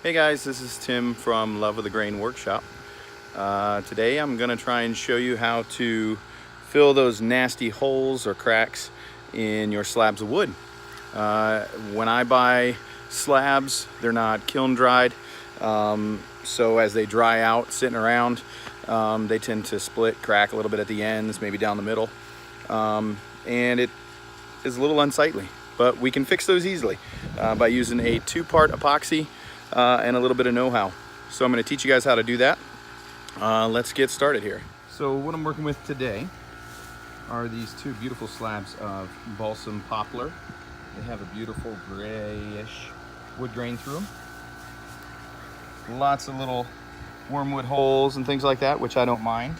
Hey guys, this is Tim from Love of the Grain Workshop. Today I'm going to try and show you how to fill those nasty holes or cracks in your slabs of wood. When I buy slabs, they're not kiln dried, so as they dry out sitting around, they tend to split, crack a little bit at the ends, maybe down the middle, and it is a little unsightly. But we can fix those easily by using a 2-part epoxy and a little bit of know-how. So I'm going to teach you guys how to do that. Let's get started here. So what I'm working with today are these 2 beautiful slabs of Balsam Poplar. They have a beautiful grayish wood grain through them. Lots of little wormwood holes and things like that, which I don't mind.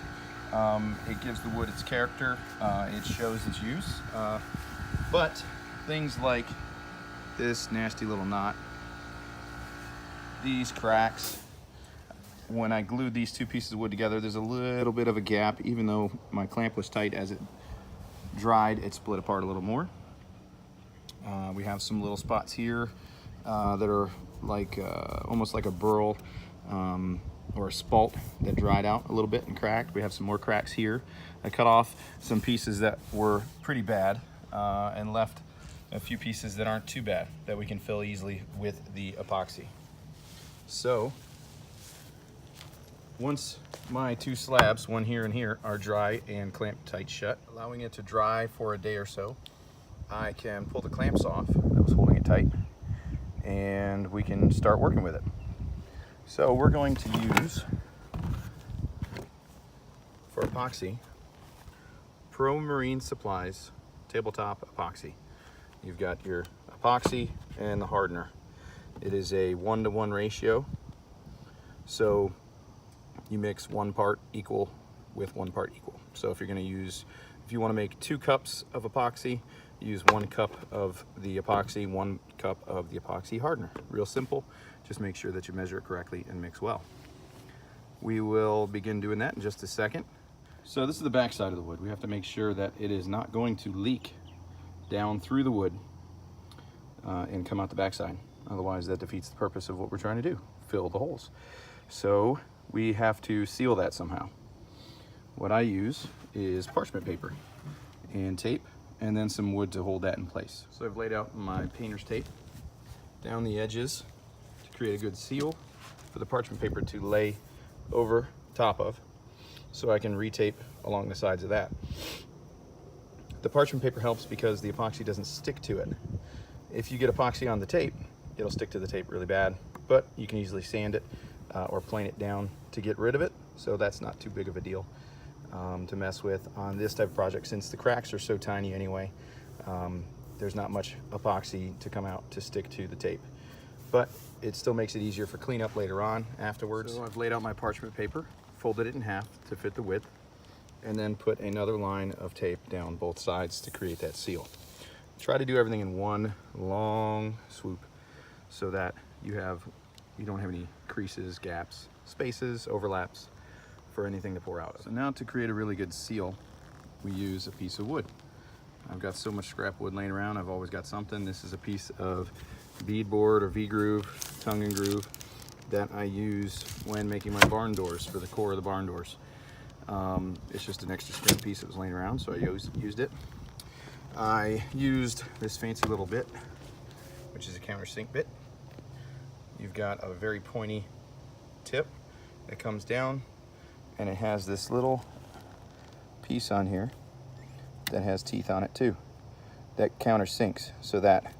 It gives the wood its character. It shows its use. But things like this nasty little knot, these cracks, when I glued these 2 pieces of wood together, there's a little bit of a gap. Even though my clamp was tight, as it dried, it split apart a little more. We have some little spots here that are like almost like a burl or a spalt that dried out a little bit and cracked. We have some more cracks here. I cut off some pieces that were pretty bad and left a few pieces that aren't too bad that we can fill easily with the epoxy. So once my 2 slabs, one here and here, are dry and clamped tight shut, allowing it to dry for a day or so, I can pull the clamps off that was holding it tight, and we can start working with it. So we're going to use, for epoxy, Pro Marine Supplies tabletop epoxy. You've got your epoxy and the hardener. It is a 1-to-1 ratio, so you mix 1 part equal with 1 part equal. So if you're going to use, if you want to make 2 cups of epoxy, use 1 cup of the epoxy, 1 cup of the epoxy hardener. Real simple. Just make sure that you measure it correctly and mix well. We will begin doing that in just a second. So this is the back side of the wood. We have to make sure that it is not going to leak down through the wood and come out the back side. Otherwise that defeats the purpose of what we're trying to do, fill the holes. So we have to seal that somehow. What I use is parchment paper and tape, and then some wood to hold that in place. So I've laid out my painter's tape down the edges to create a good seal for the parchment paper to lay over top of, so I can retape along the sides of that. The parchment paper helps because the epoxy doesn't stick to it. If you get epoxy on the tape, it'll stick to the tape really bad, but you can easily sand it or plane it down to get rid of it, so that's not too big of a deal to mess with on this type of project. Since the cracks are so tiny anyway, there's not much epoxy to come out to stick to the tape, but it still makes it easier for cleanup later on afterwards. So I've laid out my parchment paper, folded it in half to fit the width, and then put another line of tape down both sides to create that seal. Try to do everything in one long swoop so that you don't have any creases, gaps, spaces, overlaps for anything to pour out of. So now to create a really good seal, we use a piece of wood. I've got so much scrap wood laying around, I've always got something. This is a piece of beadboard or V-groove, tongue and groove, that I use when making my barn doors, for the core of the barn doors. It's just an extra scrap piece that was laying around, so I used it. I used this fancy little bit, which is a countersink bit. You've got a very pointy tip that comes down, and it has this little piece on here that has teeth on it too, that countersinks, so that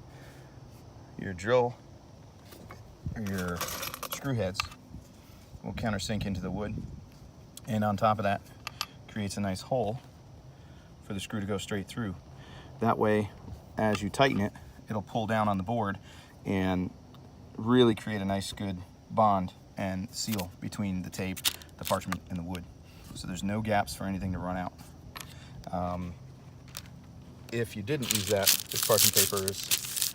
your drill or your screw heads will countersink into the wood, and on top of that creates a nice hole for the screw to go straight through. That way, as you tighten it, it'll pull down on the board and really create a nice good bond and seal between the tape, the parchment, and the wood. So there's no gaps for anything to run out. If you didn't use that, this parchment paper is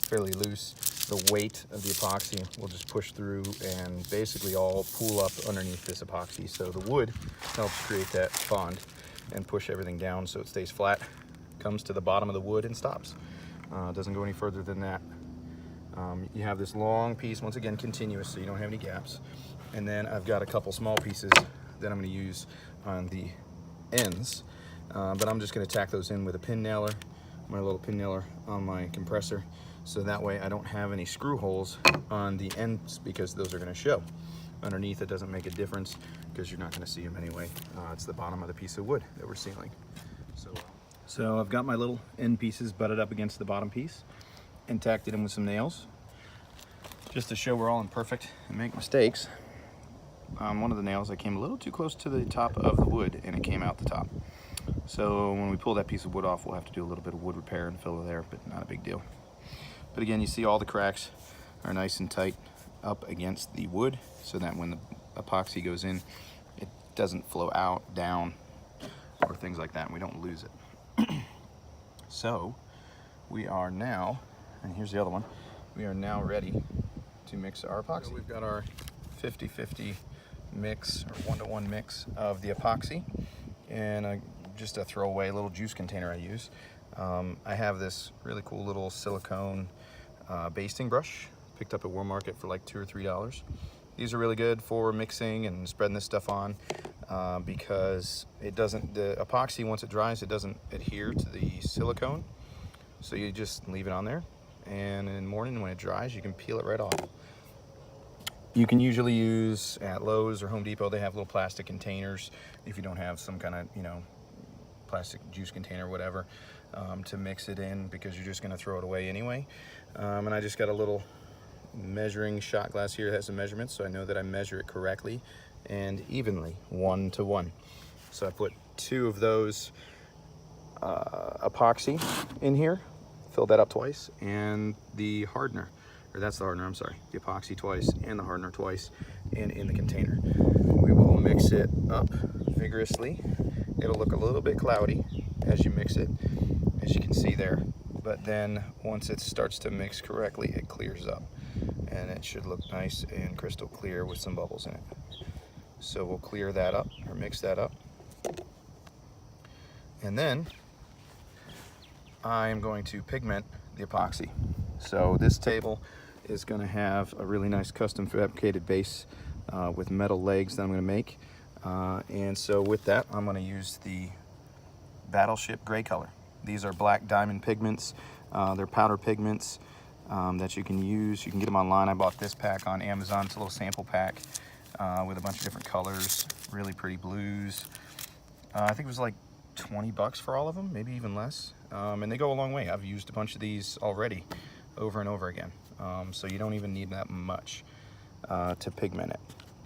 fairly loose. The weight of the epoxy will just push through and basically all pool up underneath this epoxy. So the wood helps create that bond and push everything down so it stays flat, comes to the bottom of the wood and stops. Doesn't go any further than that. You have this long piece, once again continuous, so you don't have any gaps. And then I've got a couple small pieces that I'm going to use on the ends, but I'm just going to tack those in with a pin nailer, my little pin nailer on my compressor, so that way I don't have any screw holes on the ends, because those are going to show. Underneath it doesn't make a difference because you're not going to see them anyway. It's the bottom of the piece of wood that we're sealing. So I've got my little end pieces butted up against the bottom piece and tacked it in with some nails, just to show we're all imperfect and make mistakes. One of the nails, I came a little too close to the top of the wood and it came out the top. So when we pull that piece of wood off, we'll have to do a little bit of wood repair and fill it there, but not a big deal. But again, you see all the cracks are nice and tight up against the wood, so that when the epoxy goes in, it doesn't flow out, down, or things like that, and we don't lose it. So we are now, and here's the other one, we are now ready to mix our epoxy. So we've got our 50-50 mix, or 1-to-1 mix of the epoxy, and just a throwaway little juice container I use. I have this really cool little silicone basting brush, picked up at Walmart for like $2 or $3. These are really good for mixing and spreading this stuff on, because it doesn't, the epoxy, once it dries, it doesn't adhere to the silicone. So you just leave it on there, and in the morning when it dries, you can peel it right off. You can usually use at Lowe's or Home Depot, they have little plastic containers if you don't have some kind of, plastic juice container or whatever, to mix it in, because you're just going to throw it away anyway. And I just got a little measuring shot glass here that has some measurements, so I know that I measure it correctly and evenly, 1-to-1. So I put 2 of those epoxy in here, filled that up twice, and the hardener, or that's the hardener, I'm sorry, the epoxy twice and the hardener twice, and in the container. We will mix it up vigorously. It'll look a little bit cloudy as you mix it, as you can see there, but then once it starts to mix correctly, it clears up, and it should look nice and crystal clear with some bubbles in it. So we'll clear that up, or mix that up, and then I am going to pigment the epoxy. So this table is going to have a really nice custom fabricated base with metal legs that I'm going to make, and so with that I'm going to use the Battleship gray color. These are black diamond pigments. They're powder pigments that you can use. You can get them online. I bought this pack on Amazon. It's a little sample pack with a bunch of different colors, really pretty blues. I think it was like 20 bucks for all of them, maybe even less. And they go a long way. I've used a bunch of these already over and over again. So you don't even need that much to pigment it.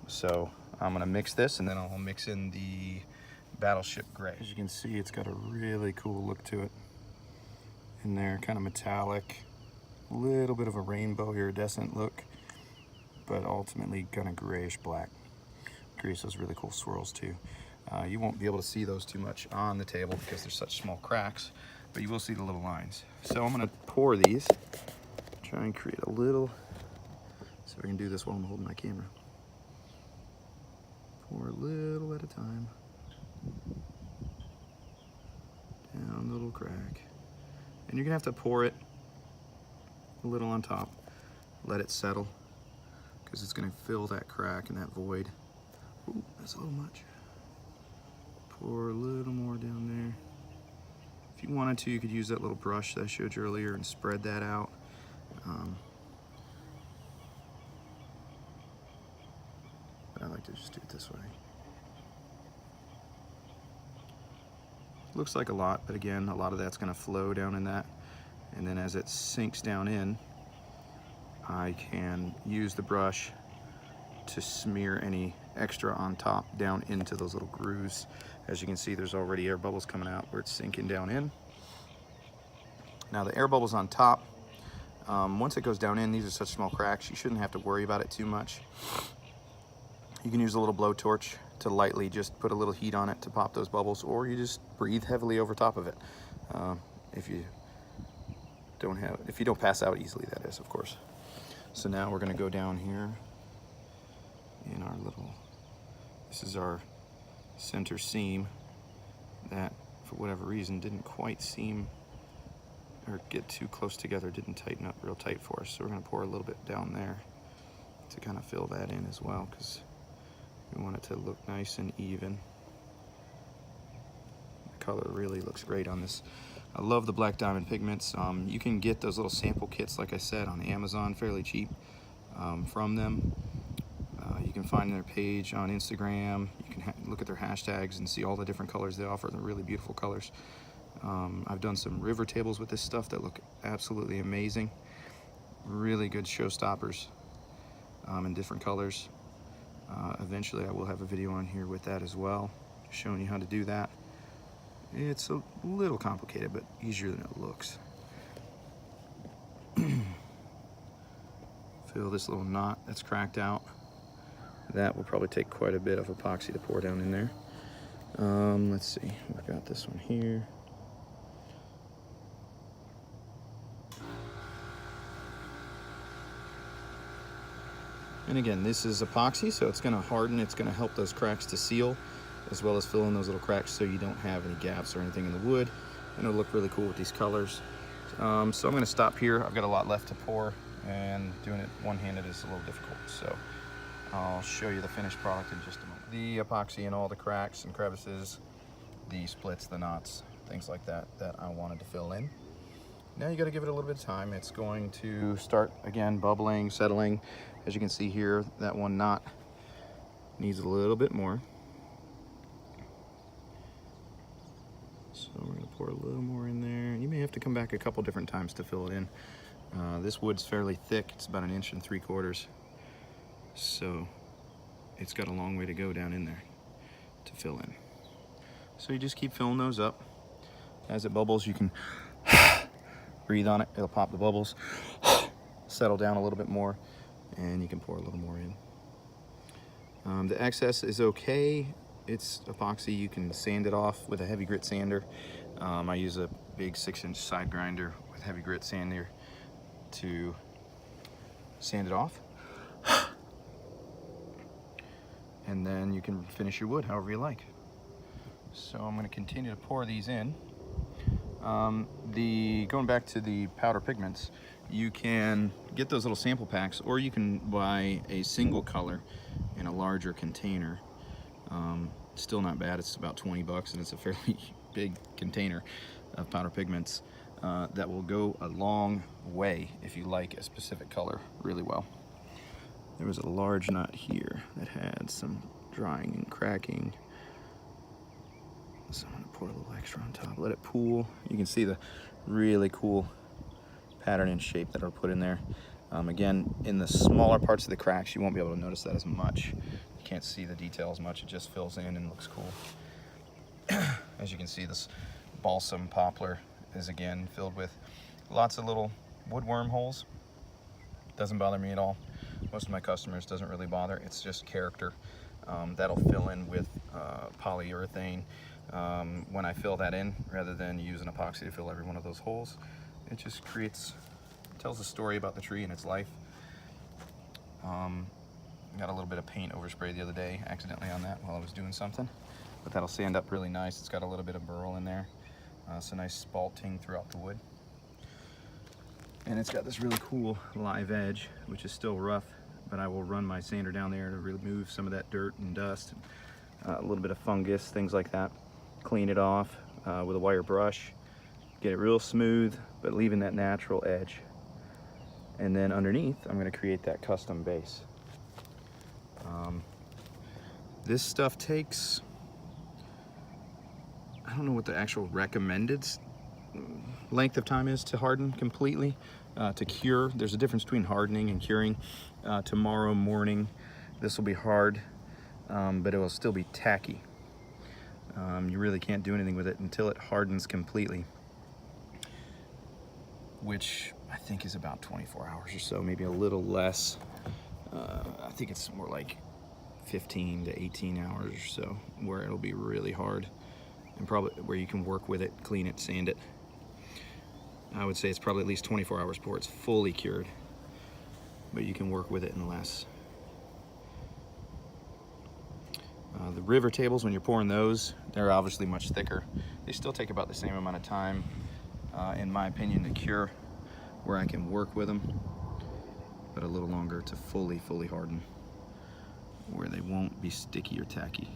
So I'm gonna mix this, and then I'll mix in the Battleship gray. As you can see, it's got a really cool look to it in there, kind of metallic, a little bit of a rainbow iridescent look, but ultimately kind of grayish black. Creates those really cool swirls too. You won't be able to see those too much on the table because there's such small cracks, but you will see the little lines. So I'm gonna pour these, try and create a little, so I can do this while I'm holding my camera. Pour a little at a time. Down the little crack. And you're gonna have to pour it a little on top. Let it settle, because it's gonna fill that crack and that void. Ooh, that's a little much. Pour a little more down there. If you wanted to, you could use that little brush that I showed you earlier and spread that out. But I like to just do it this way. Looks like a lot, but again, a lot of that's gonna flow down in that. And then as it sinks down in, I can use the brush to smear any extra on top down into those little grooves. As you can see, there's already air bubbles coming out where it's sinking down in. Now the air bubbles on top, once it goes down in, these are such small cracks, you shouldn't have to worry about it too much. You can use a little blowtorch to lightly just put a little heat on it to pop those bubbles, or you just breathe heavily over top of it. If you don't pass out easily, that is, of course. So now we're gonna go down here in our little, this is our center seam that for whatever reason didn't quite seam or get too close together, didn't tighten up real tight for us. So we're gonna pour a little bit down there to kind of fill that in as well, because we want it to look nice and even. The color really looks great on this. I love the black diamond pigments. You can get those little sample kits, like I said, on Amazon, fairly cheap from them. You can find their page on Instagram. You can look at their hashtags and see all the different colors they offer. They're really beautiful colors. I've done some river tables with this stuff that look absolutely amazing. Really good showstoppers in different colors. Eventually I will have a video on here with that as well, showing you how to do that. It's a little complicated, but easier than it looks. Feel this little knot that's cracked out. That will probably take quite a bit of epoxy to pour down in there. Let's see, we've got this one here. And again, this is epoxy, so it's gonna harden, it's gonna help those cracks to seal, as well as fill in those little cracks so you don't have any gaps or anything in the wood. And it'll look really cool with these colors. So I'm gonna stop here. I've got a lot left to pour, and doing it one-handed is a little difficult. So I'll show you the finished product in just a moment. The epoxy and all the cracks and crevices, the splits, the knots, things like that, that I wanted to fill in. Now you gotta give it a little bit of time. It's going to start, again, bubbling, settling. As you can see here, that one knot needs a little bit more. So we're gonna pour a little more in there. You may have to come back a couple different times to fill it in. This wood's fairly thick. It's about 1 3/4 inches. So it's got a long way to go down in there to fill in. So you just keep filling those up. As it bubbles, you can breathe on it. It'll pop the bubbles, settle down a little bit more, and you can pour a little more in. The excess is okay. It's epoxy. You can sand it off with a heavy grit sander. I use a big 6-inch side grinder with heavy grit sander to sand it off. And then you can finish your wood however you like. So I'm going to continue to pour these in. Going back to the powder pigments, you can get those little sample packs, or you can buy a single color in a larger container. Still not bad. It's about 20 bucks, and it's a fairly big container of powder pigments that will go a long way if you like a specific color really well. There was a large knot here that had some drying and cracking. So I'm gonna pour a little extra on top, let it pool. You can see the really cool pattern and shape that I'll put in there. Again, in the smaller parts of the cracks, you won't be able to notice that as much. You can't see the detail as much. It just fills in and looks cool. As you can see, this balsam poplar is again filled with lots of little wood worm holes. Doesn't bother me at all. Most of my customers doesn't really bother. It's just character. That'll fill in with polyurethane. When I fill that in, rather than use an epoxy to fill every one of those holes, it just tells a story about the tree and its life. Got a little bit of paint overspray the other day accidentally on that while I was doing something, but that'll sand up really nice. It's got a little bit of burl in there, so nice spalting throughout the wood. And it's got this really cool live edge, which is still rough, but I will run my sander down there to remove some of that dirt and dust, a little bit of fungus, things like that. Clean it off with a wire brush, get it real smooth, but leaving that natural edge. And then underneath, I'm gonna create that custom base. This stuff takes, I don't know what the actual recommended length of time is to harden completely. To cure, there's a difference between hardening and curing. Tomorrow morning, this will be hard, but it will still be tacky. You really can't do anything with it until it hardens completely, which I think is about 24 hours or so, maybe a little less. I think it's more like 15 to 18 hours or so, where it'll be really hard, and probably where you can work with it, clean it, sand it. I would say it's probably at least 24 hours before it's fully cured, but you can work with it in less. The river tables, when you're pouring those, they're obviously much thicker. They still take about the same amount of time. in my opinion, to cure, where I can work with them, but a little longer to fully harden, where they won't be sticky or tacky.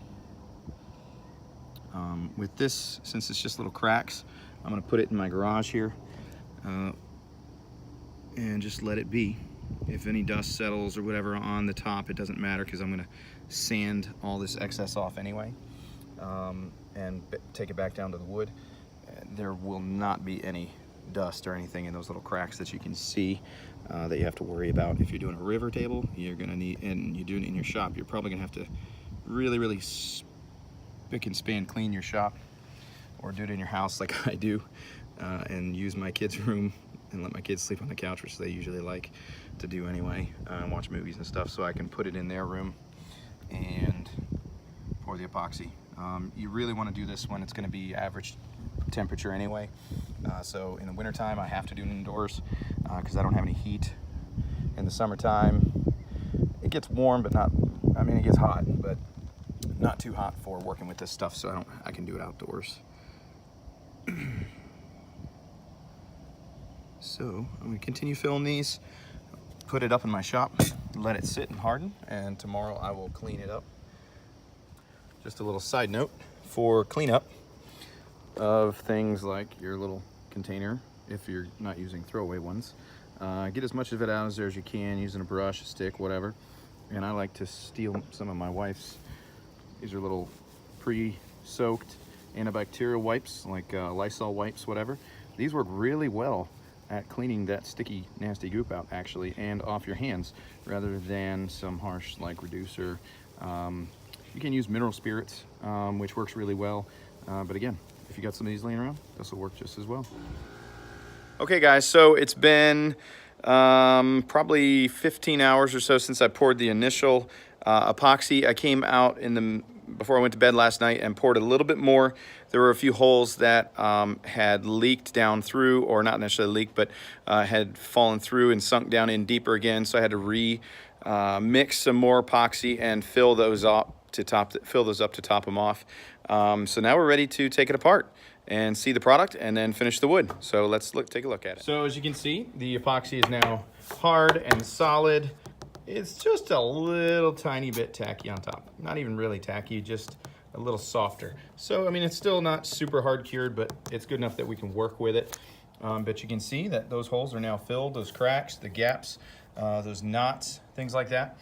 With this, since it's just little cracks, I'm gonna put it in my garage here and just let it be. If any dust settles or whatever on the top, it doesn't matter, because I'm gonna sand all this excess off anyway, and take it back down to the wood. There will not be any dust or anything in those little cracks that you can see that you have to worry about. If you're doing a river table, you're gonna need, and you're doing it in your shop, you're probably gonna have to really spick and span clean your shop, or do it in your house like I do, and use my kids' room and let my kids sleep on the couch, which they usually like to do anyway, and watch movies and stuff, so I can put it in their room and pour the epoxy. You really want to do this when it's going to be average temperature anyway, so in the wintertime I have to do it indoors because I don't have any heat. In the summertime it gets warm, but not, I mean, it gets hot, but not too hot for working with this stuff, so I can do it outdoors. So I'm going to continue filling these, put it up in my shop, let it sit and harden, and tomorrow I will clean it up. Just a little side note for cleanup of things like your little container, if you're not using throwaway ones, get as much of it out as you can using a brush, a stick, whatever. And I like to steal some of my wife's, these are little pre-soaked antibacterial wipes, like Lysol wipes, whatever. These work really well at cleaning that sticky, nasty goop out, actually, and off your hands, rather than some harsh, like, reducer. You can use mineral spirits, which works really well. But again, if you got some of these laying around, this will work just as well. Okay, guys, so it's been probably 15 hours or so since I poured the initial epoxy. I came out before I went to bed last night and poured a little bit more. There were a few holes that had leaked down through, or not necessarily leaked, but had fallen through and sunk down in deeper again. So I had to mix some more epoxy and fill those up to top them off. So now we're ready to take it apart and see the product and then finish the wood. So let's take a look at it. So as you can see, the epoxy is now hard and solid. It's just a little tiny bit tacky on top. Not even really tacky, just a little softer. So, I mean, it's still not super hard cured, but it's good enough that we can work with it. But you can see that those holes are now filled, those cracks, the gaps, those knots, things like that.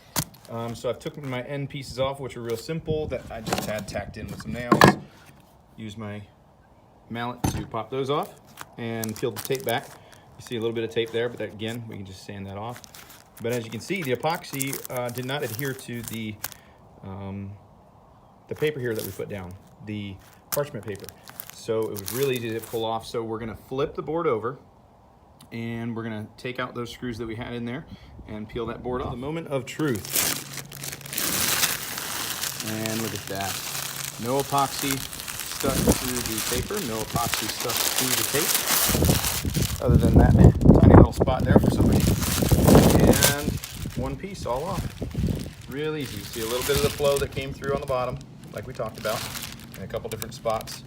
So I've took my end pieces off, which are real simple, that I just had tacked in with some nails. Use my mallet to pop those off and peel the tape back. You see a little bit of tape there, but that, again, we can just sand that off. But as you can see, the epoxy did not adhere to the paper here that we put down, the parchment paper. So it was really easy to pull off. So we're gonna flip the board over and we're gonna take out those screws that we had in there and peel that board off. The moment of truth. And look at that. No epoxy stuck to the paper, no epoxy stuck to the tape, other than that tiny little spot there for some reason. And one piece all off. Really easy. You see a little bit of the flow that came through on the bottom, like we talked about, in a couple different spots.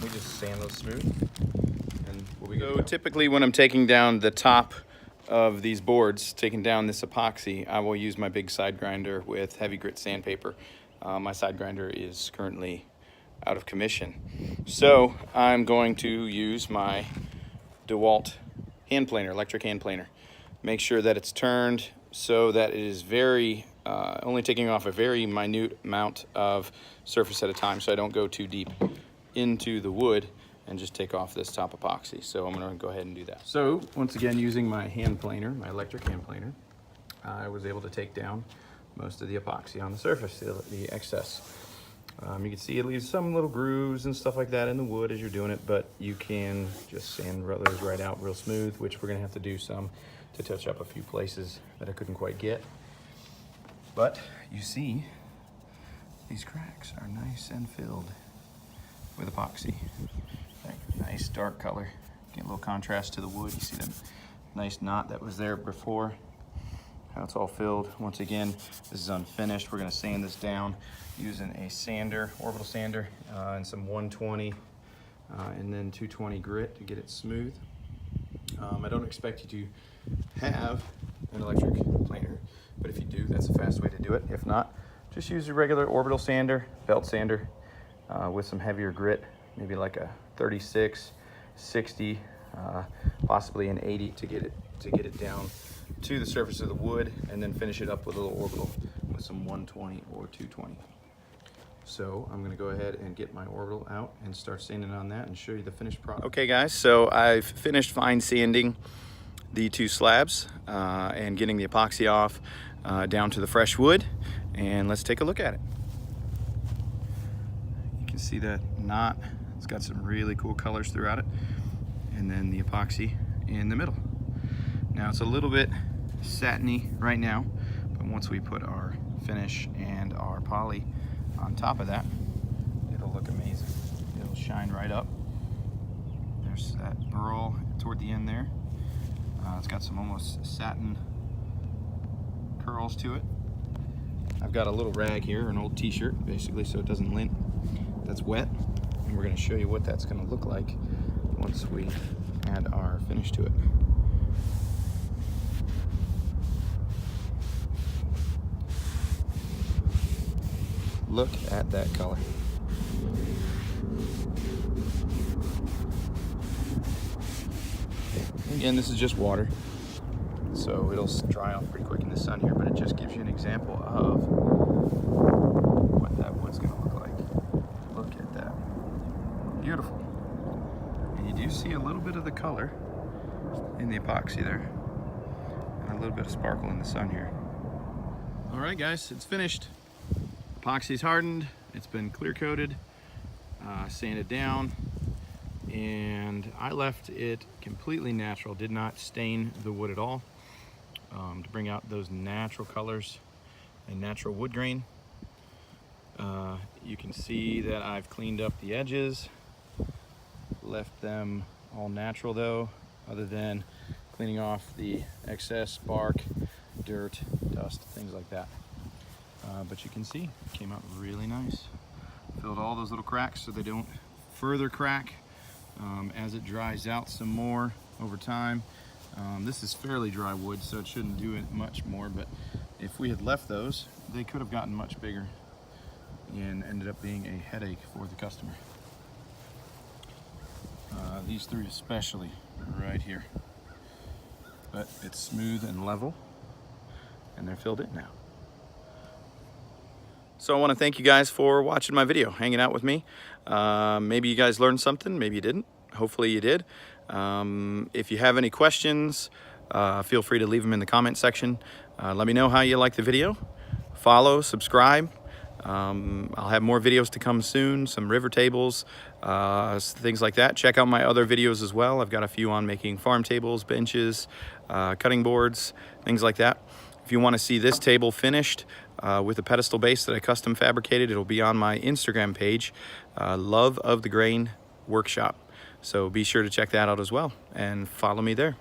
We just sand those smooth, and we'll be good to go. Typically when I'm taking down the top of these boards, taking down this epoxy, I will use my big side grinder with heavy grit sandpaper. My side grinder is currently out of commission. So I'm going to use my DeWalt hand planer, electric hand planer. Make sure that it's turned so that it is only taking off a very minute amount of surface at a time, so I don't go too deep into the wood and just take off this top epoxy. So I'm gonna go ahead and do that. So once again, using my hand planer, my electric hand planer, I was able to take down most of the epoxy on the surface, the excess. You can see it leaves some little grooves and stuff like that in the wood as you're doing it, but you can just sand those right out real smooth, which we're gonna have to do some to touch up a few places that I couldn't quite get. But you see, these cracks are nice and filled with epoxy. Nice dark color. Get a little contrast to the wood. You see that nice knot that was there before, how it's all filled. Once again, this is unfinished. We're gonna sand this down using a sander, orbital sander, and some 120 and then 220 grit to get it smooth. I don't expect you to have an electric planer, but if you do, that's a fast way to do it. If not, just use your regular orbital sander, belt sander, with some heavier grit, maybe like a 36, 60, possibly an 80 to get it down to the surface of the wood, and then finish it up with a little orbital with some 120 or 220. So I'm gonna go ahead and get my orbital out and start sanding on that and show you the finished product. Okay guys, so I've finished fine sanding the two slabs and getting the epoxy off down to the fresh wood, and let's take a look at it. You can see that knot, it's got some really cool colors throughout it, and then the epoxy in the middle. Now it's a little bit satiny right now, but once we put our finish and our poly on top of that, it'll look amazing. It'll shine right up. There's that burl toward the end there. It's got some almost satin curls to it. I've got a little rag here, an old t-shirt basically, so it doesn't lint. That's wet, and we're going to show you what that's going to look like once we add our finish to it. Look at that color. Again, this is just water, so it'll dry off pretty quick in the sun here, but it just gives you an example of what that wood's gonna look like. Look at that. Beautiful. And you do see a little bit of the color in the epoxy there, and a little bit of sparkle in the sun here. All right guys, it's finished. Epoxy's hardened, it's been clear coated, sanded down, and I left it completely natural, did not stain the wood at all, to bring out those natural colors and natural wood grain. You can see that I've cleaned up the edges, left them all natural though, other than cleaning off the excess bark, dirt, dust, things like that. But you can see it came out really nice. Filled all those little cracks so they don't further crack as it dries out some more over time. This is fairly dry wood, so it shouldn't do it much more, but if we had left those, they could have gotten much bigger and ended up being a headache for the customer. These three especially, right here. But it's smooth and level, and they're filled in now. So I want to thank you guys for watching my video, hanging out with me. Maybe you guys learned something, maybe you didn't. Hopefully you did. If you have any questions, feel free to leave them in the comment section. Let me know how you like the video. Follow, subscribe. I'll have more videos to come soon, some river tables, things like that. Check out my other videos as well. I've got a few on making farm tables, benches, cutting boards, things like that. If you want to see this table finished with a pedestal base that I custom fabricated, it'll be on my Instagram page, Love of the Grain Workshop. So be sure to check that out as well and follow me there.